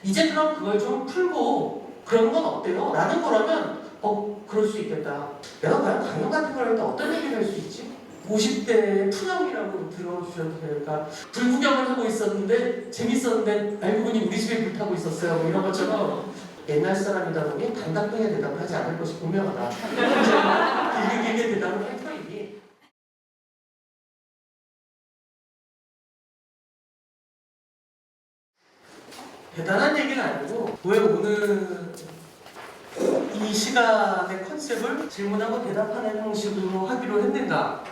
이제 그럼 그걸 좀 풀고 그런 건 어때요? 라는 거라면 그럴 수 있겠다. 내가 과연 강연 같은 걸 할 때 어떤 얘기를 할 수 있지? 50대 푸념이라고 들어주셔도 될까? 불구경을 하고 있었는데 재밌었는데 알고 보니 우리 집에 불 타고 있었어요. 뭐 이런 것처럼 옛날 사람이다 보니 단답형의 대답을 하지 않을 것이 분명하다. 길게 대답을 할 터이니 대단한 얘기는 아니고 왜 오늘 이 시간의 컨셉을 질문하고 대답하는 형식으로 하기로 했는가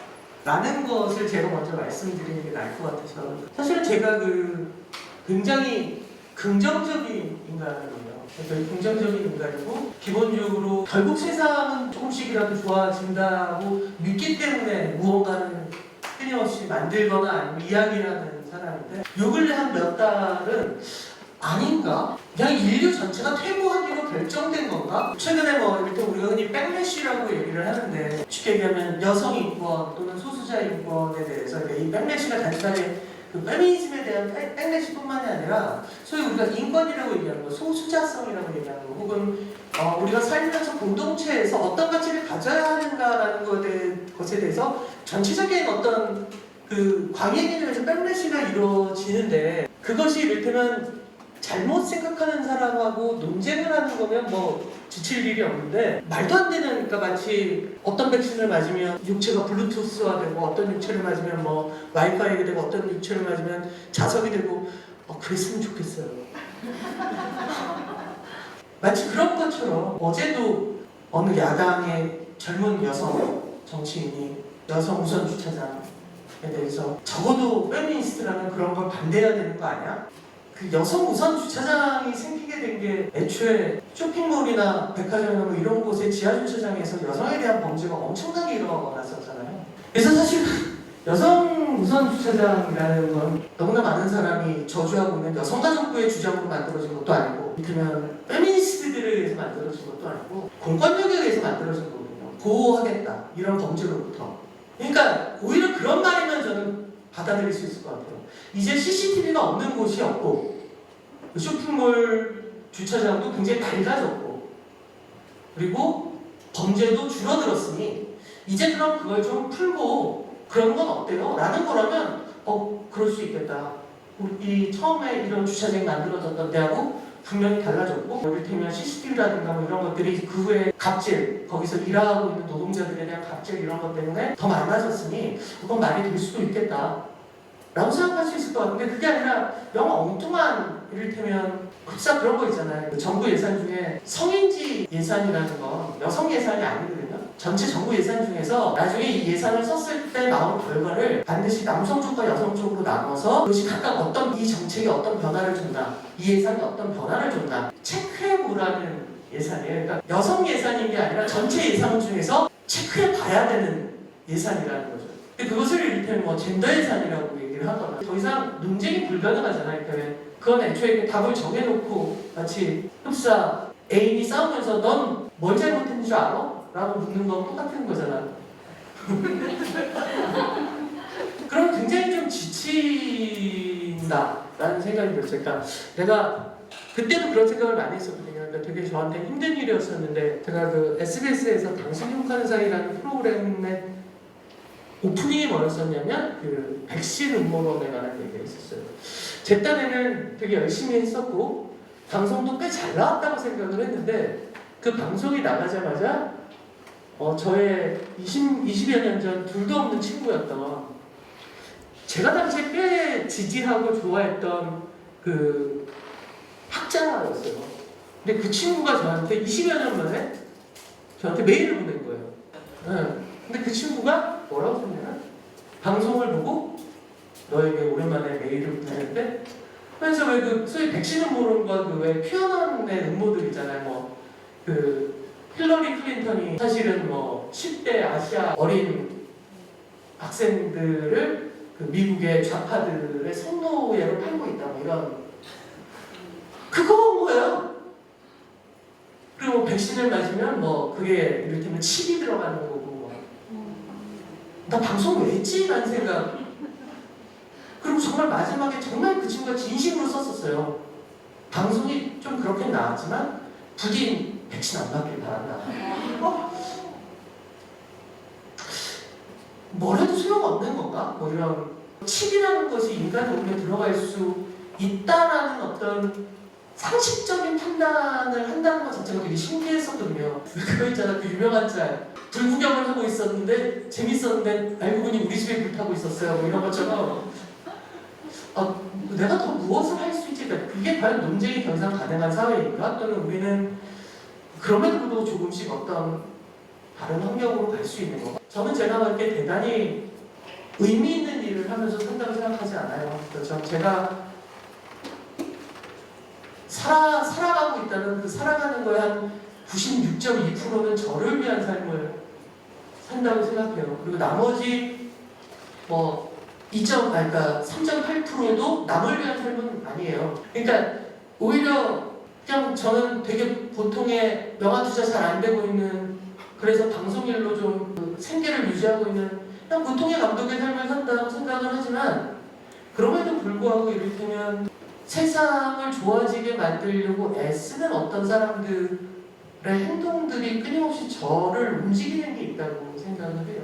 라는 것을 제가 먼저 말씀드리는 게 나을 것 같아서 사실은 제가 굉장히 긍정적인 인간이에요. 그러니까 긍정적인 인간이고 기본적으로 결국 세상은 조금씩이라도 좋아진다고 믿기 때문에 무언가를 끊임없이 만들거나 아니면 이야기하는 사람인데 요 근래 한 몇 달은 아닌가? 그냥 인류 전체가 퇴보하기로 결정된 건가? 최근에 일단 우리가 흔히 백래시라고 얘기를 하는데 쉽게 얘기하면 여성 인권 또는 소수자 인권에 대해서 이 백래시가 단순하게 그 페미니즘에 대한 백래시뿐만이 아니라 소위 우리가 인권이라고 얘기하는 거, 소수자성이라고 얘기하는 거, 혹은 우리가 살면서 공동체에서 어떤 가치를 가져야 하는가라는 것에 대해서 전체적인 어떤 그 광해 개념에서 백래시가 이루어지는데 그것이 이를테면 잘못 생각하는 사람하고 논쟁을 하는 거면 지칠 일이 없는데 말도 안 되는, 그러니까 마치 어떤 백신을 맞으면 육체가 블루투스화 되고 어떤 육체를 맞으면 와이파이가 되고 어떤 육체를 맞으면 자석이 되고 그랬으면 좋겠어요. 마치 그런 것처럼 어제도 어느 야당의 젊은 여성 정치인이 여성 우선 주차장에 대해서 적어도 페미니스트라면 그런 걸 반대해야 되는 거 아니야? 그 여성 우선 주차장이 생기게 된 게 애초에 쇼핑몰이나 백화점이나 이런 곳의 지하 주차장에서 여성에 대한 범죄가 엄청나게 일어났었잖아요. 그래서 사실 여성 우선 주차장이라는 건 너무나 많은 사람이 저주하고 있는 여성가족부의 주장으로 만들어진 것도 아니고 그러면 페미니스트들에 의해서 만들어진 것도 아니고 공권력에 의해서 만들어진 거거든요. 보호하겠다 이런 범죄로부터. 그러니까 오히려 그런 말이면 저는 받아들일 수 있을 것 같아요. 이제 CCTV가 없는 곳이 없고 쇼핑몰 주차장도 굉장히 밝아졌고 그리고 범죄도 줄어들었으니 이제 그럼 그걸 좀 풀고 그런 건 어때요? 라는 거라면 그럴 수 있겠다. 우리 처음에 이런 주차장이 만들어졌던 때하고 분명히 달라졌고 이를테면 CCTV라든가 이런 것들이 그 후에 갑질, 거기서 일하고 있는 노동자들에 대한 갑질 이런 것 때문에 더 많아졌으니 그건 말이 될 수도 있겠다 라고 생각할 수 있을 것 같은데 그게 아니라 너무 엉뚱한 이를테면 흡사 그런 거 있잖아요. 그 정부 예산 중에 성인지 예산이라는 건 여성 예산이 아니거든요. 전체 정부 예산 중에서 나중에 이 예산을 썼을 때 나온 결과를 반드시 남성 쪽과 여성 쪽으로 나눠서 그것이 각각 어떤 이 정책에 어떤 변화를 준다, 이 예산이 어떤 변화를 준다 체크해보라는 예산이에요. 그러니까 여성 예산인 게 아니라 전체 예산 중에서 체크해봐야 되는 예산이라는 거죠. 근데 그것을 이를테면 젠더 예산이라고 얘기를 하거나 더 이상 논쟁이 불가능하잖아요. 그러니까 그건 애초에 답을 정해놓고 마치 흡사 애인이 싸우면서 넌 뭘 잘못했는 줄 알아? 라고 묻는 건 똑같은 거잖아. 그럼 굉장히 좀 지친다 라는 생각이 들었어요. 그러니까 내가 그때도 그런 생각을 많이 했었거든요. 그러니까 되게 저한테 힘든 일이었었는데 제가 그 SBS에서 당신 욕하는 사이라는 프로그램의 오프닝이 뭐였었냐면 그 백신 음모론에 관한 얘기를 했었어요. 제 딴에는 되게 열심히 했었고 방송도 꽤 잘 나왔다고 생각을 했는데 그 방송이 나가자마자 저의 20여 년 전 둘도 없는 친구였던 제가 당시에 꽤 지지하고 좋아했던 그 학자였어요. 근데 그 친구가 저한테 20여 년 만에 저한테 메일을 보낸 거예요. 네. 근데 그 친구가 뭐라고 썼냐면 방송을 보고 너에게 오랜만에 메일을 보냈는데 그래서 왜 그 소위 백신 음모론과 그 왜 퀴어넌의 음모들 있잖아요. 그 힐러리 클린턴이 사실은 10대 아시아 어린 학생들을 그 미국의 좌파들의 성노예로 팔고 있다 이런 그거 뭐예요? 그리고 백신을 맞으면 그게 이를테면 칩이 들어가는 거고 나 방송 왜 했지? 라는 생각. 그리고 정말 마지막에 정말 그 친구가 진심으로 썼었어요. 방송이 좀 그렇게 나왔지만 부디 백신 안 맞길 바란다. 뭘 해도 소용없는 건가? 뭐 이런 칩이라는 것이 인간의 몸에 들어갈 수 있다라는 어떤 상식적인 판단을 한다는 것 자체가 되게 신기했었거든요. 그거 있잖아, 그 유명한 짤. 불구경을 하고 있었는데 재밌었는데 알고 보니 우리 집에 불 타고 있었어요. 뭐 이런 것처럼 내가 더 무엇을 할 수 있지? 그게 과연 논쟁이 더 이상 가능한 사회인가? 또는 우리는 그럼에도 불구하고 조금씩 어떤 다른 환경으로 갈 수 있는 건가? 저는 제가 볼 때 대단히 의미 있는 일을 하면서 산다고 생각하지 않아요. 그렇죠? 제가 살아가고 있다는 그 살아가는 거에 한 96.2%는 저를 위한 삶을 산다고 생각해요. 그리고 나머지 뭐 그러니까 3.8%도 남을 위한 삶은 아니에요. 그러니까 오히려 그냥 저는 되게 보통의 영화 투자 잘 안 되고 있는, 그래서 방송일로 좀 그 생계를 유지하고 있는 그냥 보통의 감독의 삶을 산다고 생각을 하지만, 그럼에도 불구하고 이를테면 세상을 좋아지게 만들려고 애쓰는 어떤 사람들의 행동들이 끊임없이 저를 움직이는 게 있다고 생각을 해요.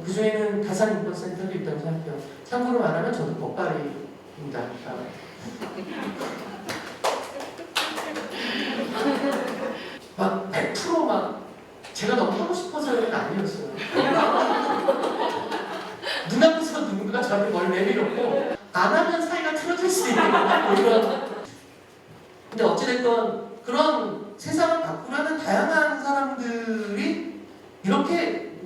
그 중에는 가상인권센터도 있다고 생각해요. 참고로 말하면 저도 법발이입니다. 막 100% 막 제가 너무 하고 싶어서는 아니었어요. 눈앞에서 누군가 저한테 뭘 내밀었고 안 하면 사이가 틀어질 수도 있는 거다. 이런. 근데 어찌됐건 그런 세상을 바꾸려는 다양한 사람들이 이렇게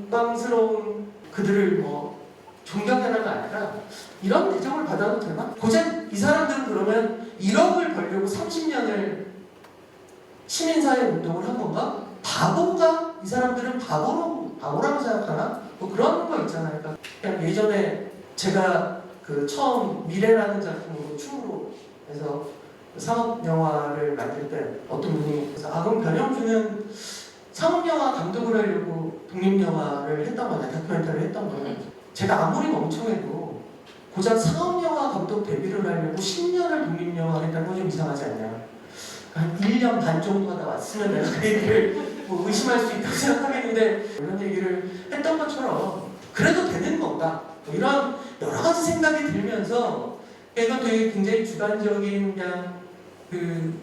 우스꽝스러운 그들을 뭐 존경해라가 아니라 이런 대접을 받아도 되나? 고작 이 사람들은 그러면 1억을 벌려고 30년을 시민사회 운동을 한 건가? 바보인가? 이 사람들은 바보라고 생각하나? 뭐 그런 거 있잖아요. 그러니까 그냥 예전에 제가 그 처음 미래라는 작품으로 춤으로 해서 상업영화를 만들 때 어떤 분이 그래서 그럼 변영주는 상업영화 감독을 하려고 독립영화를 했던 거냐, 다큐멘터리를 했던 거냐. 제가 아무리 멍청해도 고작 상업영화 감독 데뷔를 하려고 10년을 독립영화를 했다는 건 좀 이상하지 않냐. 한 1년 반 정도 하다 왔으면 내가 그 얘기를 뭐 의심할 수 있다고 생각하겠는데, 이런 얘기를 했던 것처럼 그래도 되는 건가? 뭐 이런 여러 가지 생각이 들면서 이건 되게 굉장히 주관적인 그냥 그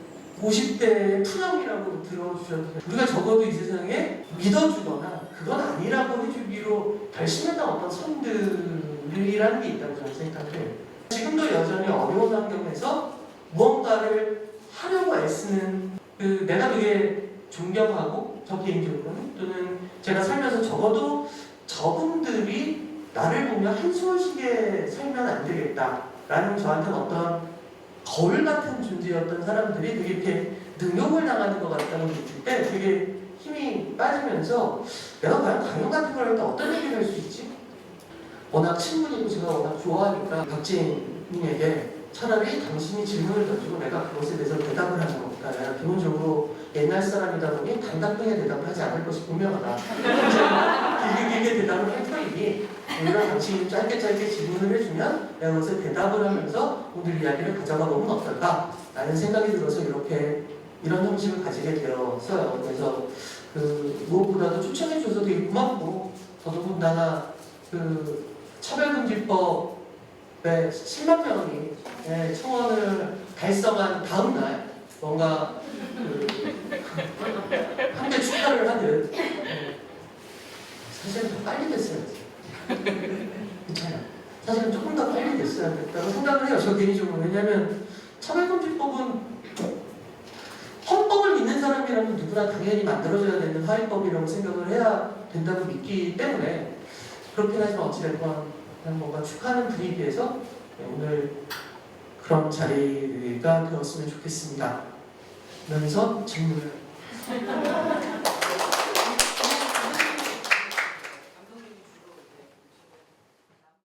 50대의 푸념이라고 들어주셔도 돼요. 우리가 적어도 이 세상에 믿어주거나 그건 아니라고 해주기로 결심했던 어떤 선들이라는 게 있다고 저는 생각해요. 지금도 여전히 어려운 환경에서 무언가를 하려고 애쓰는 내가 되게 존경하고 저 개인적으로는, 또는 제가 살면서 적어도 저분들이 나를 보며 한숨을 살면 안 되겠다라는 저한테는 어떤 거울 같은 존재였던 사람들이 되게 이렇게 능욕을 당하는 것 같다는 걸 느낄 때 되게 힘이 빠지면서 내가 과연 강연 같은 걸 할 때 어떤 얘기를 할 수 있지? 워낙 친분이고 제가 워낙 좋아하니까 박지인님에게 차라리 당신이 질문을 던지고 내가 그것에 대해서 대답을 하는 거니까 내가 기본적으로 옛날 사람이다 보니 단답형의 대답을 하지 않을 것이 분명하다. 길게 대답을 할 터이니 오히려 당신이 짧게 질문을 해주면 내가 그것에 대답을 하면서 오늘 이야기를 가져가 보면 어떨까? 라는 생각이 들어서 이런 형식을 가지게 되었어요. 그래서 무엇보다도 초청해 주셔서 되게 고맙고, 더더군다나 차별금지법에 10만 명이 청원을 달성한 다음 날 뭔가 함께 축하를 하듯 사실은 더 빨리 됐어야지. 괜찮아요. 사실은 조금 더 빨리 됐어야 됐다고 생각을 해요. 저 개인적으로. 왜냐하면 차별금지법은 헌법을 믿는 사람이라면 누구나 당연히 만들어져야 되는 하위법이라고 생각을 해야 된다고 믿기 때문에, 그렇긴 하지만 어찌됐건 그냥 뭔가 축하하는 분위기에서 오늘 그런 자리가 되었으면 좋겠습니다. 그러면서 질문을